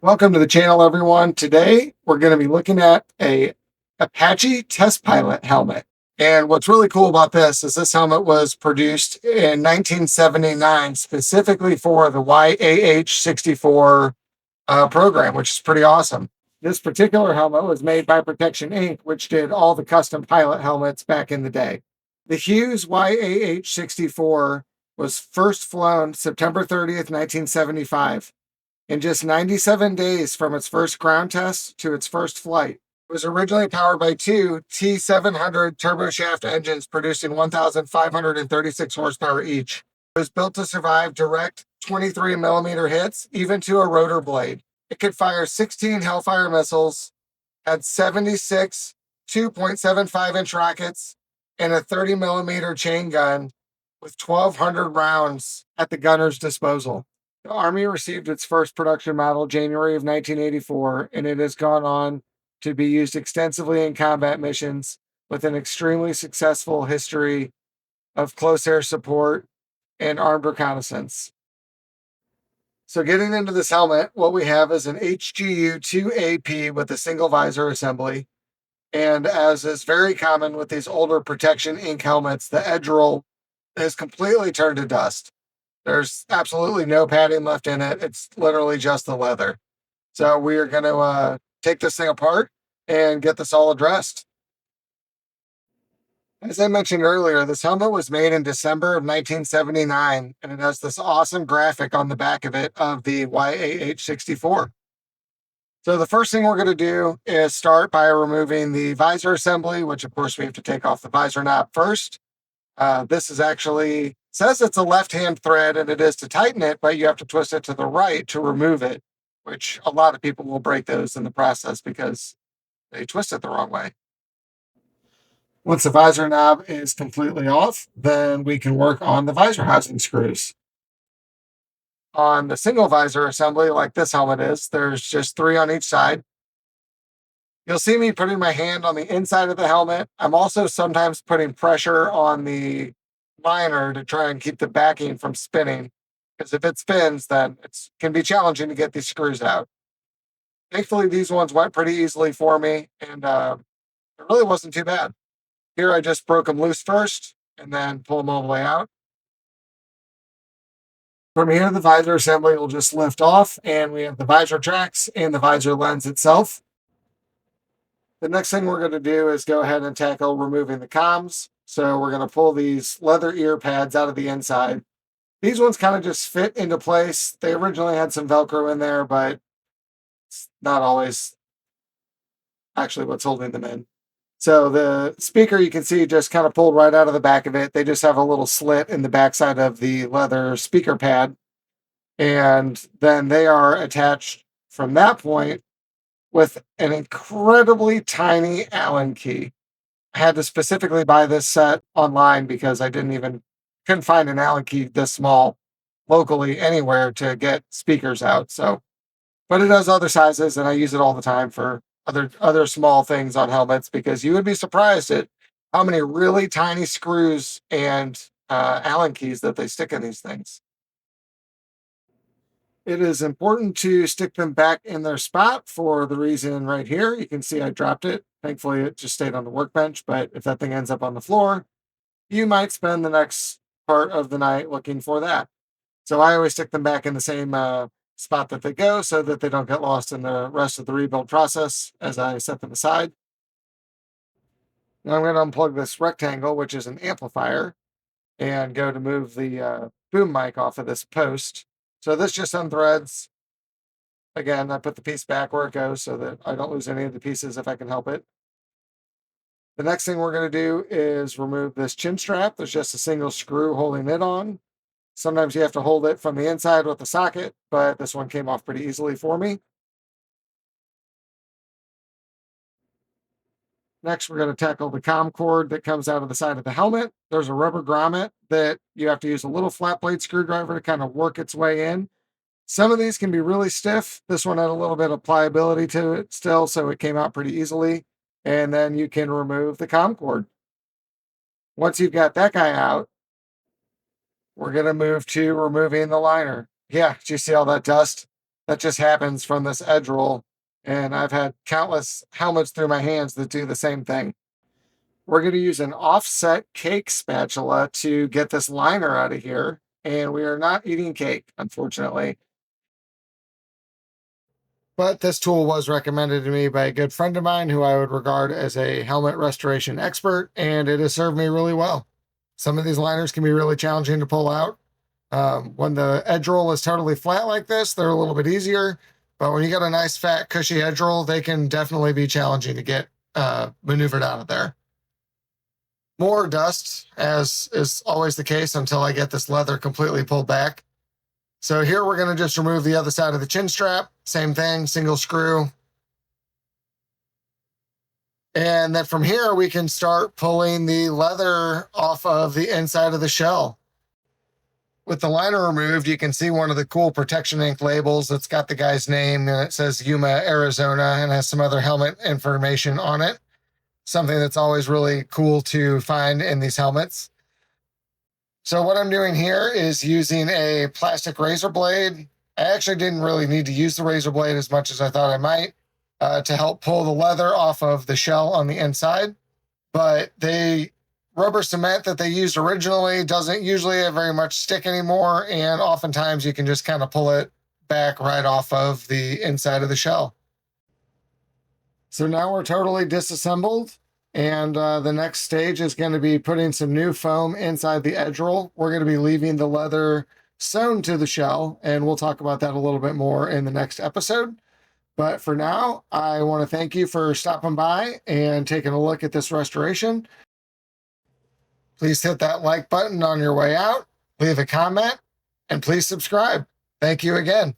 Welcome to the channel, everyone. Today, we're going to be looking at a Apache test pilot helmet. And what's really cool about this helmet was produced in 1979 specifically for the YAH-64 program, which is pretty awesome. This particular helmet was made by Protection Inc., which did all the custom pilot helmets back in the day. The Hughes YAH-64 was first flown September 30th, 1975. In just 97 days from its first ground test to its first flight. It was originally powered by two T700 turboshaft engines producing 1,536 horsepower each. It was built to survive direct 23 millimeter hits, even to a rotor blade. It could fire 16 Hellfire missiles, had 76 2.75 inch rockets, and a 30 millimeter chain gun with 1,200 rounds at the gunner's disposal. The Army received its first production model January of 1984, and it has gone on to be used extensively in combat missions with an extremely successful history of close air support and armed reconnaissance. So getting into this helmet, what we have is an HGU-2AP with a single visor assembly. And as is very common with these older Protection Inc. helmets, the edge roll has completely turned to dust. There's absolutely no padding left in it. It's literally just the leather. So we are going to take this thing apart and get this all addressed. As I mentioned earlier, this helmet was made in December of 1979, and it has this awesome graphic on the back of it of the YAH-64. So the first thing we're going to do is start by removing the visor assembly, which of course we have to take off the visor knob first. This is actually says it's a left-hand thread, and it is to tighten it, but you have to twist it to the right to remove it, which a lot of people will break those in the process because they twist it the wrong way. Once the visor knob is completely off, then we can work on the visor housing screws. On the single visor assembly, like this helmet is, there's just 3 on each side. You'll see me putting my hand on the inside of the helmet. I'm also sometimes putting pressure on the liner to try and keep the backing from spinning, because if it spins, then it can be challenging to get these screws out. Thankfully, these ones went pretty easily for me, and it really wasn't too bad. Here, I just broke them loose first, and then pull them all the way out. From here, the visor assembly will just lift off, and we have the visor tracks and the visor lens itself. The next thing we're going to do is go ahead and tackle removing the comms. So we're going to pull these leather ear pads out of the inside. These ones kind of just fit into place. They originally had some Velcro in there, but it's not always actually what's holding them in. So the speaker, you can see, just kind of pulled right out of the back of it. They just have a little slit in the backside of the leather speaker pad. And then they are attached from that point with an incredibly tiny Allen key. I had to specifically buy this set online because I couldn't find an Allen key this small locally anywhere to get speakers out. So, but it does other sizes, and I use it all the time for other small things on helmets, because you would be surprised at how many really tiny screws and Allen keys that they stick in these things. It is important to stick them back in their spot for the reason right here. You can see I dropped it. Thankfully, it just stayed on the workbench, but if that thing ends up on the floor, you might spend the next part of the night looking for that. So I always stick them back in the same spot that they go so that they don't get lost in the rest of the rebuild process as I set them aside. Now I'm going to unplug this rectangle, which is an amplifier, and go to move the boom mic off of this post. So this just unthreads. Again, I put the piece back where it goes so that I don't lose any of the pieces if I can help it. The next thing we're going to do is remove this chin strap. There's just a single screw holding it on. Sometimes you have to hold it from the inside with the socket, but this one came off pretty easily for me. Next, we're going to tackle the comm cord that comes out of the side of the helmet. There's a rubber grommet that you have to use a little flat blade screwdriver to kind of work its way in. Some of these can be really stiff. This one had a little bit of pliability to it still, so it came out pretty easily. And then you can remove the comm cord. Once you've got that guy out, we're going to move to removing the liner. Yeah, do you see all that dust? that just happens from this edge roll. And I've had countless helmets through my hands that do the same thing. We're going to use an offset cake spatula to get this liner out of here. And we are not eating cake, unfortunately. But this tool was recommended to me by a good friend of mine who I would regard as a helmet restoration expert, and it has served me really well. Some of these liners can be really challenging to pull out. When the edge roll is totally flat like this, they're a little bit easier. But when you got a nice, fat, cushy edge roll, they can definitely be challenging to get maneuvered out of there. More dust, as is always the case until I get this leather completely pulled back. So here we're going to just remove the other side of the chin strap. Same thing, single screw. And then from here, we can start pulling the leather off of the inside of the shell. With the liner removed, you can see one of the cool protection ink labels that's got the guy's name, and it says Yuma, Arizona, and has some other helmet information on it. Something that's always really cool to find in these helmets. So what I'm doing here is using a plastic razor blade. I actually didn't really need to use the razor blade as much as I thought I might to help pull the leather off of the shell on the inside. But the rubber cement that they used originally doesn't usually have very much stick anymore, and oftentimes you can just kind of pull it back right off of the inside of the shell. So now we're totally disassembled. And the next stage is going to be putting some new foam inside the edge roll. We're going to be leaving the leather sewn to the shell, and we'll talk about that a little bit more in the next episode. But for now, I want to thank you for stopping by and taking a look at this restoration. Please hit that like button on your way out, leave a comment, and please subscribe. Thank you again.